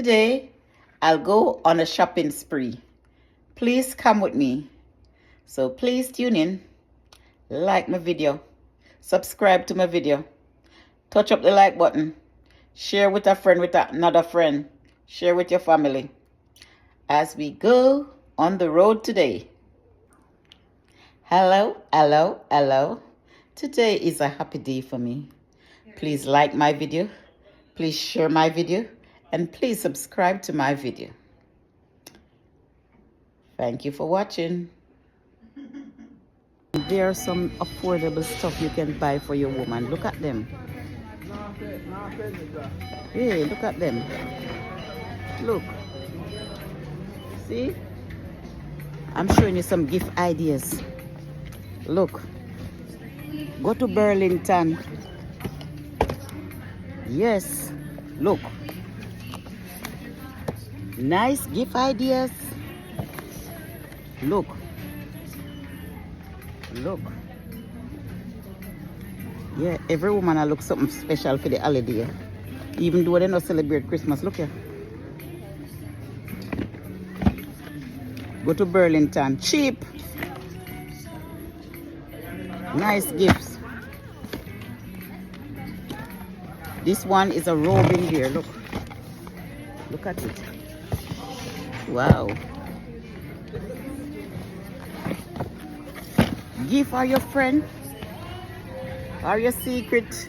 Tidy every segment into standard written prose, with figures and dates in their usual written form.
Today, I'll go on a shopping spree. Please come with me. So please tune in, like my video, subscribe to my video, touch up the like button, share with a friend, with another friend, share with your family as we go on the road today. Hello, hello, hello. Today is a happy day for me. Please like my video, please share my video, and please subscribe to my video. Thank you for watching. There are some affordable stuff you can buy for your woman. Look at them. Hey, look at them. Look. See? I'm showing you some gift ideas. Look. Go to Burlington. Yes. Look. Nice gift ideas. Look. Look. Yeah, every woman I look something special for the holiday. Even though they don't celebrate Christmas. Look here. Go to Burlington. Cheap. Nice gifts. This one is a robe in here. Look. Look at it. Wow. Give for your friend or your secret.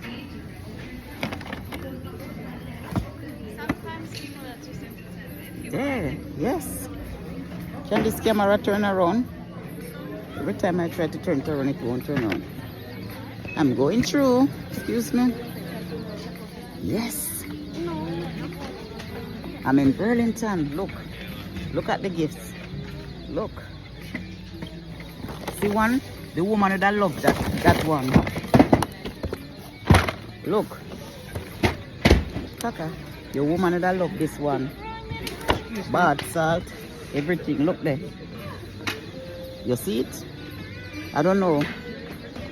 There, yes. Can this camera turn around? Every time I try to turn it around, it won't turn on. I'm going through. Excuse me. Yes. I'm in Burlington. Look. Look at the gifts. Look. See one? The woman that love that one. Look. Kaka. The woman that love this one. Bath salt. Everything. Look there. You see it? I don't know.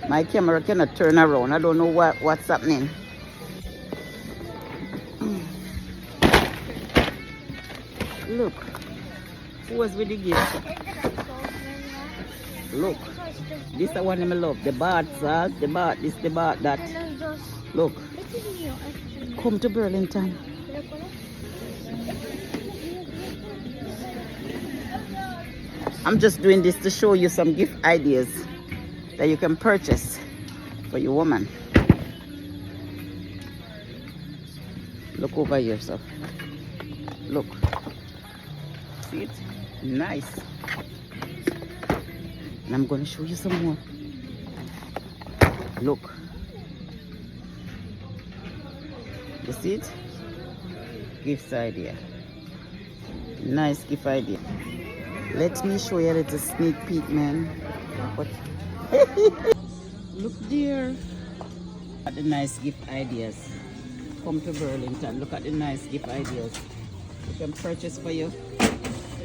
My camera cannot turn around. I don't know what's happening. Look. Who was with the gift? Look. This is the one I love. The bath salt, the bath this, the bath that. Look. Come to Burlington. I'm just doing this to show you some gift ideas that you can purchase for your woman. Look over yourself. Look. See it? Nice. And I'm going to show you some more. Look. You see it? Gift idea. Nice gift idea. Let me show you a little sneak peek, man. What? Look there. Look at the nice gift ideas. Come to Burlington. Look at the nice gift ideas. You can purchase for your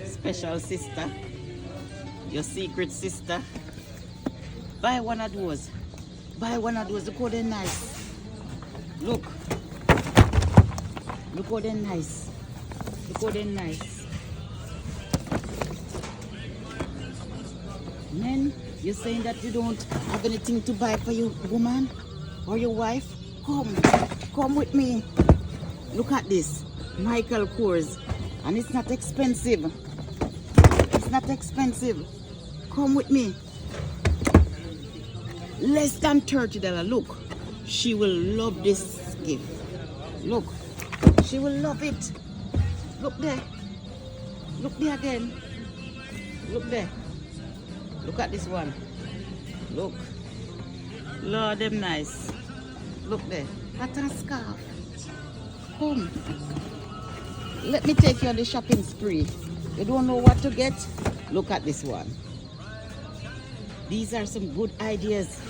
special sister, your secret sister. Buy one of those. Buy one of those. Look how they're nice. Look. Look how they're nice. Look how they're nice. Men, you're saying that you don't have anything to buy for your woman or your wife? Come with me. Look at this. Michael Kors. And it's not expensive. It's not expensive. Come with me. Less than $30. Look. She will love this gift. Look. She will love it. Look there. Look there again. Look there. Look at this one. Look. Lord, them nice. Look there. That's a scarf. Come. Let me take you on the shopping spree. You don't know what to get? Look at this one. These are some good ideas.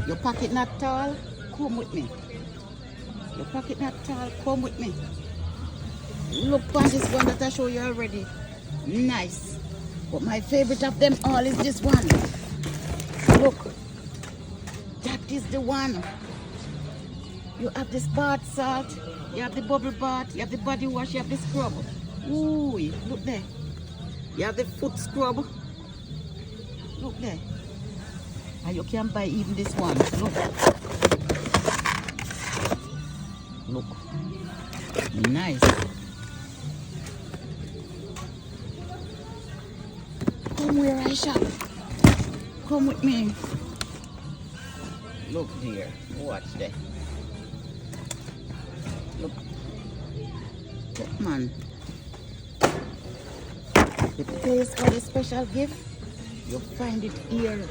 Your pocket not tall? Come with me. Your pocket not tall? Come with me. Look on this one that I show you already. Nice. But my favorite of them all is this one. Look. That is the one. You have this bath salt. You have the bubble bath, you have the body wash, you have the scrub. Ooh, look there. You have the foot scrub. Look there. And you can buy even this one. Look. Look. Nice. Come where I shop. Come with me. Look dear. Watch that. Look. Look man. The place for the special gift, you find it here.